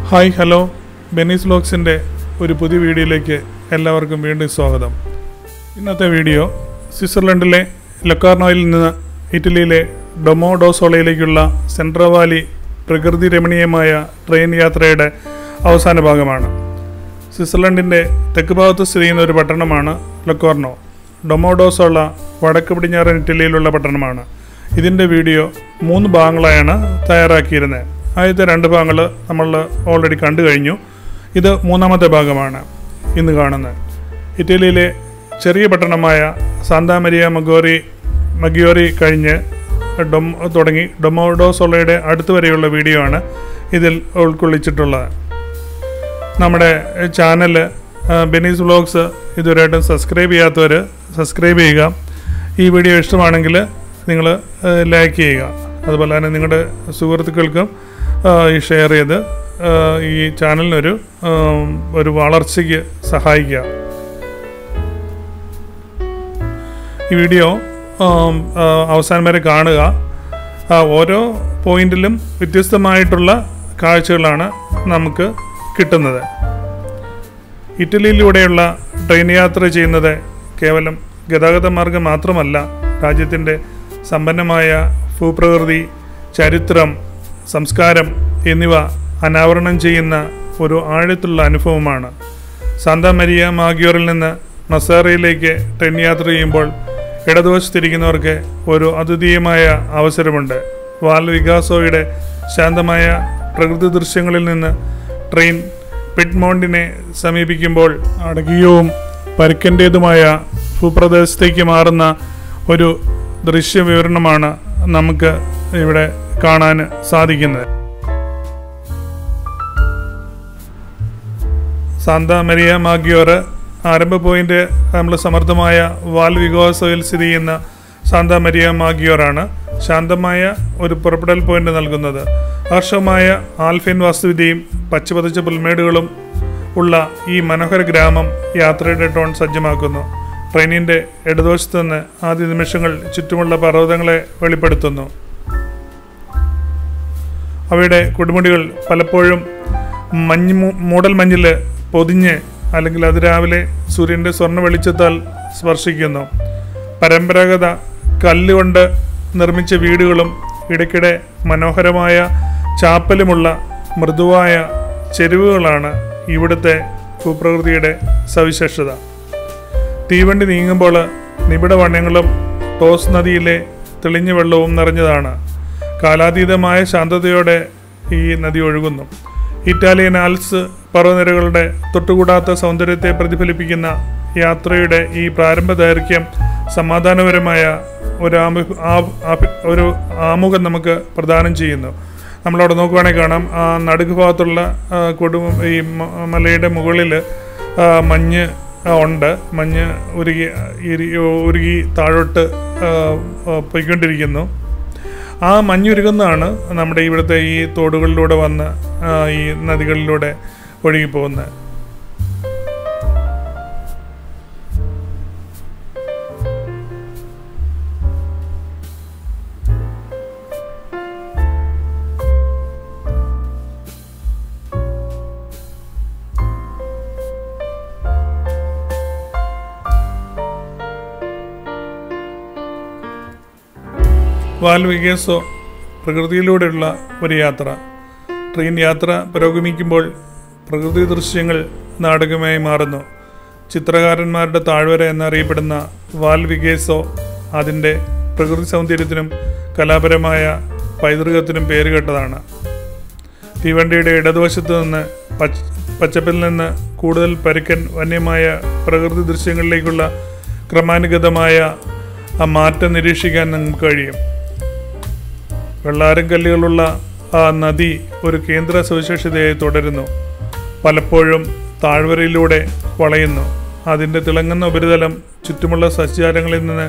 Hi hello ബെനീസ് വ്ലോഗ്സിൻ്റെ ഒരു പുതിയ വീഡിയോയിലേക്ക് എല്ലാവർക്കും വീണ്ടും സ്വാഗതം. ഇന്നത്തെ വീഡിയോ സ്വിറ്റ്സർലൻഡിലെ ലൊക്കാർണോയിൽ നിന്ന് ഇറ്റലിയിലെ ഡൊമോഡോസോളയിലേക്കുള്ള സെൻട്രൽ വാലി പ്രകൃതി രമണീയമായ ട്രെയിൻ യാത്രയുടെ അവസാന ഭാഗമാണ്. സ്വിറ്റ്സർലൻഡിൻ്റെ തെക്ക് ഭാഗത്ത് സ്ഥിതി ചെയ്യുന്ന ഒരു പട്ടണമാണ് ലൊക്കാർണോ. ഡൊമോഡോസോള വടക്ക് പടിഞ്ഞാറൻ ഇറ്റലിയിലുള്ള പട്ടണമാണ്. ഇതിൻ്റെ വീഡിയോ 3 ഭാഗങ്ങളായാണ് തയ്യാറാക്കിയിരുന്നത്. ആദ്യത്തെ 2 ഭാഗങ്ങൾ നമ്മൾ ഓൾറെഡി കണ്ടു കഴിഞ്ഞു. ഇത് 3ാമത്തെ ഭാഗമാണ് ഇന്ന് കാണുന്നത്. ഇറ്റലിയിലെ ചെറിയ പട്ടണമായ സാന്താ മരിയ മഗ്ഗിയോറി കഴിഞ്ഞ് തുടങ്ങി ഡൊമോഡോസോളയുടെ അടുത്ത് വരെയുള്ള വീഡിയോ ആണ് ഇതിൽ ഉൾക്കൊള്ളിച്ചിട്ടുള്ളത്. നമ്മുടെ ചാനൽ ബെനീസ് വ്ലോഗ്സ് ഇതുവരെയായിട്ടും സബ്സ്ക്രൈബ് ചെയ്യാത്തവർ സബ്സ്ക്രൈബ് ചെയ്യുക. ഈ വീഡിയോ ഇഷ്ടമാണെങ്കിൽ നിങ്ങൾ ലൈക്ക് ചെയ്യുക. അതുപോലെ തന്നെ നിങ്ങളുടെ സുഹൃത്തുക്കൾക്കും ഈ ഷെയർ ചെയ്ത് ഈ ചാനലിനൊരു വളർച്ചയ്ക്ക് സഹായിക്കുക. ഈ വീഡിയോ അവസാനം വരെ കാണുക. ഓരോ പോയിന്റിലും വ്യത്യസ്തമായിട്ടുള്ള കാഴ്ചകളാണ് നമുക്ക് കിട്ടുന്നത്. ഇറ്റലിയിലൂടെയുള്ള ട്രെയിൻ യാത്ര ചെയ്യുന്നത് കേവലം ഗതാഗത മാർഗം മാത്രമല്ല, രാജ്യത്തിൻ്റെ സമ്പന്നമായ ഭൂപ്രകൃതി, ചരിത്രം, സംസ്കാരം എന്നിവ അനാവരണം ചെയ്യുന്ന ഒരു ആഴത്തുള്ള അനുഭവമാണ്. സാന്താ മരിയ മാഗ്ഗിയോറിൽ നിന്ന് മസാറയിലേക്ക് ട്രെയിൻ യാത്ര ചെയ്യുമ്പോൾ ഇടതുവശത്തിരിക്കുന്നവർക്ക് ഒരു അദ്വിതീയമായ അവസരമുണ്ട്. വാൽ വികാസോയുടെ ശാന്തമായ പ്രകൃതി ദൃശ്യങ്ങളിൽ നിന്ന് ട്രെയിൻ പിഡ്മോണ്ടിനെ സമീപിക്കുമ്പോൾ അടകിയവും പരുക്കൻ്റേതുമായ ഭൂപ്രദേശത്തേക്ക് മാറുന്ന ഒരു ദൃശ്യവിവരണമാണ് നമുക്ക് ഇവിടെ കാണാൻ സാധിക്കുന്നത്. സാന്താ മരിയ മാഗ്ഗിയോറ് ആരംഭ പോയിന്റ് നമ്മൾ സമർത്ഥമായ വാൽ വികാസോയിൽ സ്ഥിതി ചെയ്യുന്ന സാന്താ മരിയ മാഗ്ഗിയോറാണ് ശാന്തമായ ഒരു പുറപ്പെടൽ പോയിന്റ് നൽകുന്നത്. ആകർഷകമായ ആൽഫൈൻ വാസ്തുവിദ്യയും പച്ചപതിച്ച പുൽമേടുകളും ഉള്ള ഈ മനോഹര ഗ്രാമം യാത്രയുടെ ടോൺ സജ്ജമാക്കുന്നു. ട്രെയിനിൻ്റെ ഇടതുവശത്ത് നിന്ന് ആദ്യ നിമിഷങ്ങൾ ചുറ്റുമുള്ള പർവ്വതങ്ങളെ വെളിപ്പെടുത്തുന്നു. അവയുടെ കൊടുമുടികൾ പലപ്പോഴും മൂടൽ മഞ്ഞിൽ പൊതിഞ്ഞ് അല്ലെങ്കിൽ അതിരാവിലെ സൂര്യൻ്റെ സ്വർണ്ണ വെളിച്ചത്താൽ സ്പർശിക്കുന്നു. പരമ്പരാഗത കല്ലുകൊണ്ട് നിർമ്മിച്ച വീടുകളും ഇടയ്ക്കിടെ മനോഹരമായ ചാപ്പലുമുള്ള മൃദുവായ ചെരുവുകളാണ് ഇവിടുത്തെ ഭൂപ്രകൃതിയുടെ സവിശേഷത. തീവണ്ടി നീങ്ങുമ്പോൾ നിബിഡ വനങ്ങളും ടോസ് നദിയിലെ തെളിഞ്ഞ വെള്ളവും നിറഞ്ഞതാണ്. കാലാതീതമായ ശാന്തതയോടെ ഈ നദി ഒഴുകുന്നു. ഇറ്റാലിയൻ ആൽപ്സ് പർവ്വതനിരകളുടെ തൊട്ടുകൂടാത്ത സൗന്ദര്യത്തെ പ്രതിഫലിപ്പിക്കുന്ന യാത്രയുടെ ഈ പ്രാരംഭ ദൈർഘ്യം സമാധാനപരമായ ഒരു ആമുഖം നമുക്ക് പ്രദാനം ചെയ്യുന്നു. നമ്മളവിടെ നോക്കുവാണെങ്കിൽ കാണാം, ആ നടുക്ക് ഭാഗത്തുള്ള ഈ മലയുടെ മുകളിൽ മഞ്ഞ് ഉണ്ട്. മഞ്ഞ് ഉരുകി താഴോട്ട് പോയിക്കൊണ്ടിരിക്കുന്നു. ആ മഞ്ഞുരുകുന്നതാണ് നമ്മുടെ ഇവിടുത്തെ ഈ തോടുകളിലൂടെ വന്ന് ഈ നദികളിലൂടെ ഒഴുകിപ്പോകുന്നത്. വാൽ വികാസോ പ്രകൃതിയിലൂടെയുള്ള ഒരു യാത്ര. ട്രെയിൻ യാത്ര പുരോഗമിക്കുമ്പോൾ പ്രകൃതി ദൃശ്യങ്ങൾ നാടകമായി മാറുന്നു. ചിത്രകാരന്മാരുടെ താഴ്വര എന്നറിയപ്പെടുന്ന വാൽ വികാസോ അതിൻ്റെ പ്രകൃതി സൗന്ദര്യത്തിനും കലാപരമായ പൈതൃകത്തിനും പേരുകേട്ടതാണ്. തീവണ്ടിയുടെ ഇടതുവശത്ത് നിന്ന് പച്ചപ്പിൽ നിന്ന് കൂടുതൽ പരുക്കൻ വന്യമായ പ്രകൃതി ദൃശ്യങ്ങളിലേക്കുള്ള ക്രമാനുഗതമായ ആ മാറ്റം നിരീക്ഷിക്കാൻ നമുക്ക് കഴിയും. വെള്ളാരം കല്ലുകളുള്ള ആ നദി ഒരു കേന്ദ്ര സവിശേഷതയായി തുടരുന്നു. പലപ്പോഴും താഴ്വരയിലൂടെ വളയുന്നു. അതിൻ്റെ തിളങ്ങുന്ന ഉപരിതലം ചുറ്റുമുള്ള സസ്യജാലങ്ങളിൽ നിന്ന്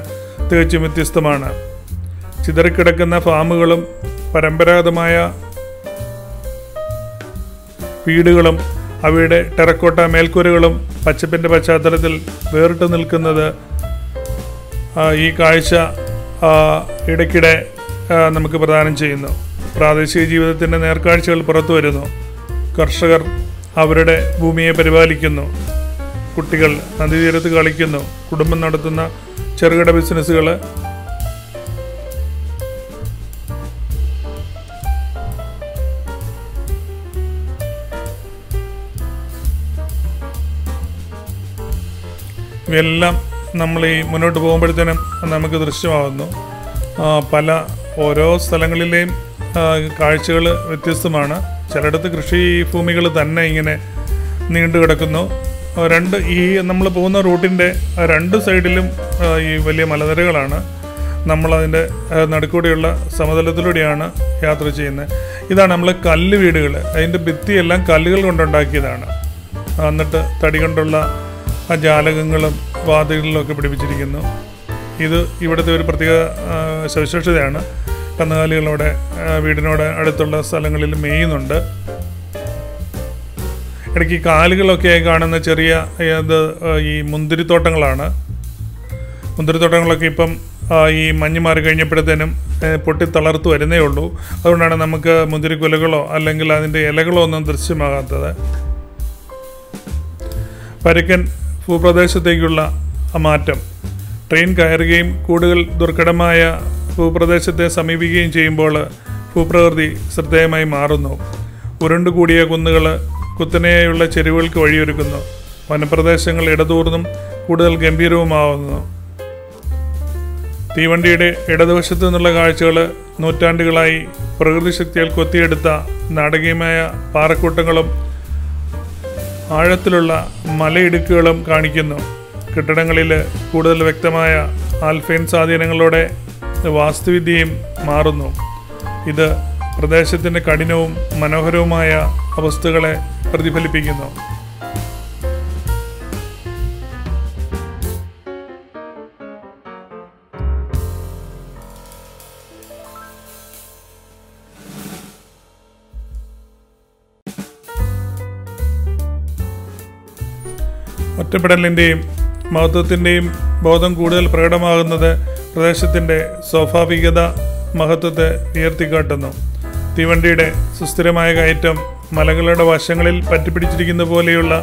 തികച്ചും വ്യത്യസ്തമാണ്. ചിതറിക്കിടക്കുന്ന ഫാമുകളും പരമ്പരാഗതമായ വീടുകളും അവയുടെ ടെറക്കോട്ട മേൽക്കൂരകളും പച്ചപ്പിൻ്റെ പശ്ചാത്തലത്തിൽ വേറിട്ട് നിൽക്കുന്നത് ഈ കാഴ്ച ഇടയ്ക്കിടെ നമുക്ക് പ്രദാനം ചെയ്യുന്നു. പ്രാദേശിക ജീവിതത്തിൻ്റെ നേർക്കാഴ്ചകൾ പുറത്തു വരുന്നു. കർഷകർ അവരുടെ ഭൂമിയെ പരിപാലിക്കുന്നു. കുട്ടികൾ നദീതീരത്ത് കളിക്കുന്നു. കുടുംബം നടത്തുന്ന ചെറുകിട ബിസിനസ്സുകൾ ഇവയെല്ലാം നമ്മൾ ഈ മുന്നോട്ട് പോകുമ്പോഴത്തേനും നമുക്ക് ദൃശ്യമാകുന്നു. ഓരോ സ്ഥലങ്ങളിലെയും കാഴ്ചകൾ വ്യത്യസ്തമാണ്. ചിലയിടത്ത് കൃഷി ഭൂമികൾ തന്നെ ഇങ്ങനെ നീണ്ടു കിടക്കുന്നു. നമ്മൾ പോകുന്ന റൂട്ടിൻ്റെ രണ്ട് സൈഡിലും ഈ വലിയ മലനിരകളാണ്. നമ്മളതിൻ്റെ നടുക്കൂടെയുള്ള സമതലത്തിലൂടെയാണ് യാത്ര ചെയ്യുന്നത്. ഇതാണ് നമ്മൾ കല്ല് വീടുകൾ. അതിൻ്റെ ഭിത്തിയെല്ലാം കല്ലുകൾ കൊണ്ടുണ്ടാക്കിയതാണ്. എന്നിട്ട് തടി കൊണ്ടുള്ള ജാലകങ്ങളും വാതിലുകളും ഒക്കെ പിടിപ്പിച്ചിരിക്കുന്നു. ഇത് ഇവിടുത്തെ ഒരു പ്രത്യേക സവിശേഷതയാണ്. കന്നുകാലികളോടെ വീടിനോട് അടുത്തുള്ള സ്ഥലങ്ങളിൽ മേയുന്നുണ്ട്. ഇടയ്ക്ക് കാലുകളൊക്കെ കാണുന്ന ചെറിയ ഈ മുന്തിരിത്തോട്ടങ്ങളാണ്. മുന്തിരിത്തോട്ടങ്ങളൊക്കെ ഇപ്പം ഈ മഞ്ഞ് മാറി കഴിഞ്ഞപ്പോഴത്തേനും പൊട്ടി തളർത്ത് വരുന്നേ ഉള്ളൂ. അതുകൊണ്ടാണ് നമുക്ക് മുന്തിരിക്കുലകളോ അല്ലെങ്കിൽ അതിൻ്റെ ഇലകളോ ഒന്നും ദൃശ്യമാകാത്തത്. പരുക്കൻ ഭൂപ്രദേശത്തേക്കുള്ള മാറ്റം. ട്രെയിൻ കയറുകയും കൂടുതൽ ദുർഘടമായ ഭൂപ്രദേശത്തെ സമീപിക്കുകയും ചെയ്യുമ്പോൾ ഭൂപ്രകൃതി ശ്രദ്ധേയമായി മാറുന്നു. ഉരുണ്ടുകൂടിയ കുന്നുകൾ കുത്തനെയുള്ള ചെരുവുകൾക്ക് വഴിയൊരുക്കുന്നു. വനപ്രദേശങ്ങൾ ഇടതൂർന്നും കൂടുതൽ ഗംഭീരവുമാവുന്നു. തീവണ്ടിയുടെ ഇടതുവശത്തു നിന്നുള്ള കാഴ്ചകൾ നൂറ്റാണ്ടുകളായി പ്രകൃതി ശക്തിയാൽ കൊത്തിയെടുത്ത നാടകീയമായ പാറക്കൂട്ടങ്ങളും ആഴത്തിലുള്ള മലയിടുക്കുകളും കാണിക്കുന്നു. കെട്ടിടങ്ങളിൽ കൂടുതൽ വ്യക്തമായ ആൽഫൈൻ സ്വാധീനങ്ങളോടെ വാസ്തുവിദ്യയും മാറുന്നു. ഇത് പ്രദേശത്തിൻ്റെ കഠിനവും മനോഹരവുമായ അവസ്ഥകളെ പ്രതിഫലിപ്പിക്കുന്നു. ഒറ്റപ്പെടലിൻ്റെയും മഹത്വത്തിൻ്റെയും ബോധം കൂടുതൽ പ്രകടമാകുന്നത് പ്രദേശത്തിൻ്റെ സ്വാഭാവികത മഹത്വത്തെ ഉയർത്തിക്കാട്ടുന്നു. തീവണ്ടിയുടെ സുസ്ഥിരമായ കയറ്റം മലകളുടെ വശങ്ങളിൽ പറ്റിപ്പിടിച്ചിരിക്കുന്ന പോലെയുള്ള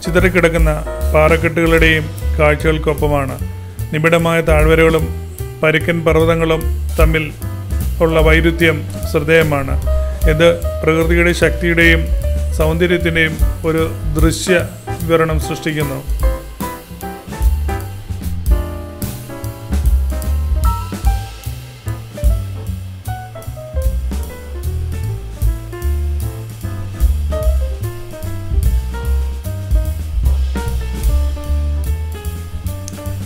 ചിതറിക്കിടക്കുന്ന പാറക്കെട്ടുകളുടെയും കാഴ്ചകൾക്കൊപ്പമാണ്. നിബിഡമായ താഴ്വരകളും പരുക്കൻ പർവ്വതങ്ങളും തമ്മിൽ ഉള്ള വൈരുദ്ധ്യം ശ്രദ്ധേയമാണ്. ഇത് പ്രകൃതിയുടെ ശക്തിയുടെയും സൗന്ദര്യത്തിൻ്റെയും ഒരു ദൃശ്യ വിവരണം സൃഷ്ടിക്കുന്നു.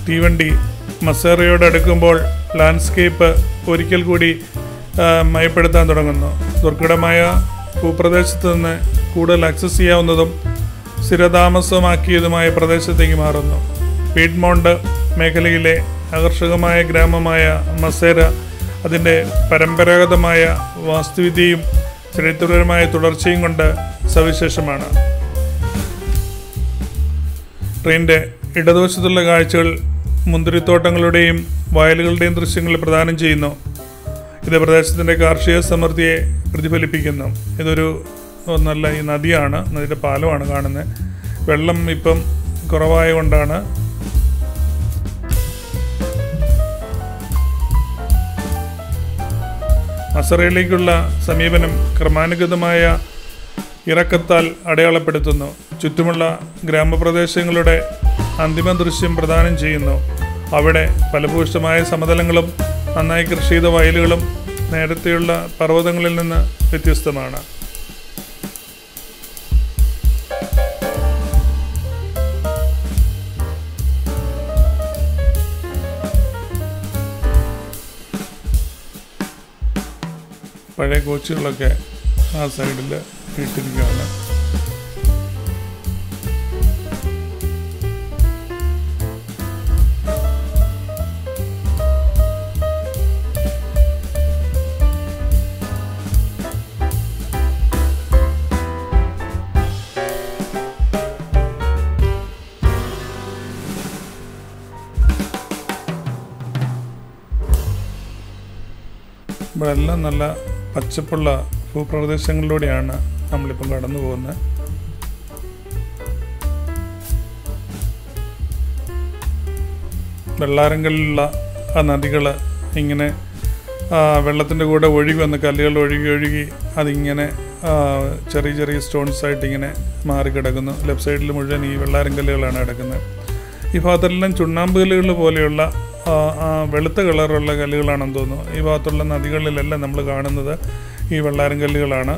തീവണ്ടി മസേറയോട് അടുക്കുമ്പോൾ ലാൻഡ്സ്കേപ്പ് ഒരിക്കൽ കൂടി മയപ്പെടുത്താൻ തുടങ്ങുന്നു. ദുർഘടമായ ഭൂപ്രദേശത്ത് നിന്ന് കൂടുതൽ ആക്സസ് ചെയ്യാവുന്നതും സ്ഥിരതാമസമാക്കിയതുമായ പ്രദേശത്തേക്ക് മാറുന്നു. പീഡ്മോണ്ട് മേഖലയിലെ ആകർഷകമായ ഗ്രാമമായ മസേര അതിൻ്റെ പരമ്പരാഗതമായ വാസ്തുവിദ്യയും ചരിത്രപരമായ തുടർച്ചയും കൊണ്ട് സവിശേഷമാണ്. ട്രെയിനിൻ്റെ ഇടതുവശത്തുള്ള കാഴ്ചകൾ മുന്തിരിത്തോട്ടങ്ങളുടെയും വയലുകളുടെയും ദൃശ്യങ്ങൾ പ്രദാനം ചെയ്യുന്നു. ഇത് പ്രദേശത്തിൻ്റെ കാർഷിക സമൃദ്ധിയെ പ്രതിഫലിപ്പിക്കുന്നു. ഇതൊരു നല്ല ഈ നദിയാണ്, നദിയുടെ പാലമാണ് കാണുന്നത്. വെള്ളം ഇപ്പം കുറവായ കൊണ്ടാണ് മസറയിലേക്കുള്ള സമീപനം ക്രമാനുഗതമായ ഇറക്കത്താൽ അടയാളപ്പെടുത്തുന്നു. ചുറ്റുമുള്ള ഗ്രാമപ്രദേശങ്ങളുടെ അന്തിമ ദൃശ്യം പ്രദാനം ചെയ്യുന്നു. അവിടെ ഫലഭൂയിഷ്ഠമായ സമതലങ്ങളും നന്നായി കൃഷി ചെയ്ത വയലുകളും നേരത്തെയുള്ള പർവ്വതങ്ങളിൽ നിന്ന് വ്യത്യസ്തമാണ്. പഴയ കോച്ചുകളൊക്കെ ആ സൈഡിൽ ഇട്ടിരിക്കുകയാണ്. ഇവിടെ എല്ലാം നല്ല പച്ചപ്പുള്ള ഭൂപ്രദേശങ്ങളിലൂടെയാണ് നമ്മളിപ്പം കടന്നു പോകുന്നത്. വെള്ളാരങ്കലിലുള്ള ആ നദികൾ ഇങ്ങനെ വെള്ളത്തിൻ്റെ കൂടെ ഒഴുകി വന്ന കല്ലുകൾ ഒഴുകി അതിങ്ങനെ ചെറിയ ചെറിയ സ്റ്റോൺസ് ആയിട്ട് ഇങ്ങനെ മാറിക്കിടക്കുന്നു. ലെഫ്റ്റ് സൈഡിൽ മുഴുവൻ ഈ വെള്ളാരങ്കല്ലുകളാണ് കിടക്കുന്നത്. ഈ ഭാഗത്തെല്ലാം ചുണ്ണാമ്പ് കല്ലുകൾ പോലെയുള്ള വെളുത്ത കളറുള്ള കല്ലുകളാണെന്ന് തോന്നുന്നു. ഈ ഭാഗത്തുള്ള നദികളിലെല്ലാം നമ്മൾ കാണുന്നത് ഈ വെള്ളാരങ്കല്ലുകളാണ്.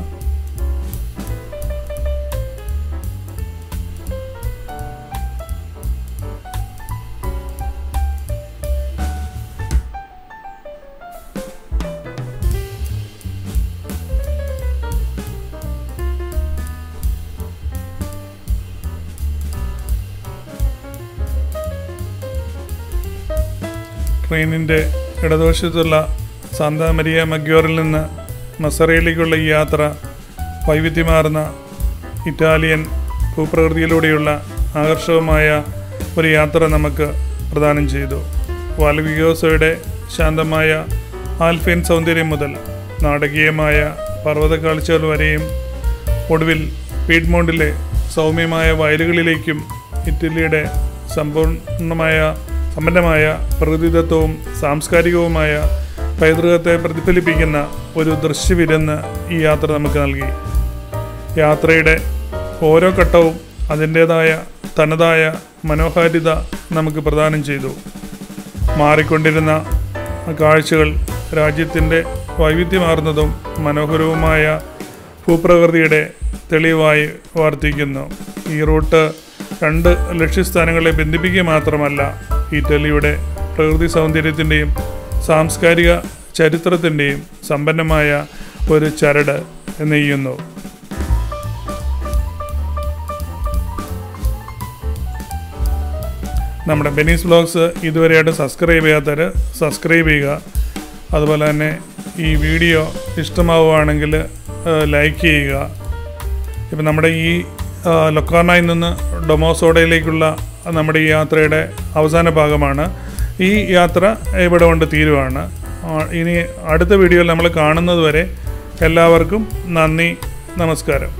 ട്രെയിനിൻ്റെ ഇടതുവശത്തുള്ള സാന്താ മരിയ മഗ്യോറിൽ നിന്ന് മസറയിലേക്കുള്ള ഈ യാത്ര വൈവിധ്യമാർന്ന ഇറ്റാലിയൻ ഭൂപ്രകൃതിയിലൂടെയുള്ള ആകർഷകമായ ഒരു യാത്ര നമുക്ക് പ്രദാനം ചെയ്തു. വാൽവിയോസയുടെ ശാന്തമായ ആൽഫൈൻ സൗന്ദര്യം മുതൽ നാടകീയമായ പർവ്വത കാഴ്ചകൾ വരെയും ഒടുവിൽ പീഡ്മോണ്ടിലെ സൗമ്യമായ വയലുകളിലേക്കും ഇറ്റലിയുടെ സമ്പന്നമായ പ്രകൃതിദത്തവും സാംസ്കാരികവുമായ പൈതൃകത്തെ പ്രതിഫലിപ്പിക്കുന്ന ഒരു ദൃശ്യവിരുന്ന് ഈ യാത്ര നമുക്ക് നൽകി. യാത്രയുടെ ഓരോ ഘട്ടവും അതിൻ്റേതായ തനതായ മനോഹാരിത നമുക്ക് പ്രദാനം ചെയ്തു. മാറിക്കൊണ്ടിരുന്ന കാഴ്ചകൾ രാജ്യത്തിൻ്റെ വൈവിധ്യമാർന്നതും മനോഹരവുമായ ഭൂപ്രകൃതിയുടെ തെളിവായി വർത്തിക്കുന്നു. ഈ റൂട്ട് 2 ലക്ഷ്യസ്ഥാനങ്ങളെ ബന്ധിപ്പിക്കുക മാത്രമല്ല, ഇറ്റലിയുടെ പ്രകൃതി സൗന്ദര്യത്തിൻ്റെയും സാംസ്കാരിക ചരിത്രത്തിൻ്റെയും സമ്പന്നമായ ഒരു ചരട് നെയ്യുന്നു. നമ്മുടെ ബെനീസ് വ്ലോഗ്സ് ഇതുവരെയായിട്ട് സബ്സ്ക്രൈബ് ചെയ്യാത്തവർ സബ്സ്ക്രൈബ് ചെയ്യുക. അതുപോലെ തന്നെ ഈ വീഡിയോ ഇഷ്ടമാവുകയാണെങ്കിൽ ലൈക്ക് ചെയ്യുക. ഇപ്പം നമ്മുടെ ഈ ലൊക്കാർണോയിൽ നിന്ന് ഡൊമോസോഡയിലേക്കുള്ള നമ്മുടെ ഈ യാത്രയുടെ അവസാന ഭാഗമാണ്. ഈ യാത്ര ഇവിടെ കൊണ്ട് തീരുവാണ്. ഇനി അടുത്ത വീഡിയോയിൽ നമ്മൾ കാണുന്നത് വരെ എല്ലാവർക്കും നന്ദി, നമസ്കാരം.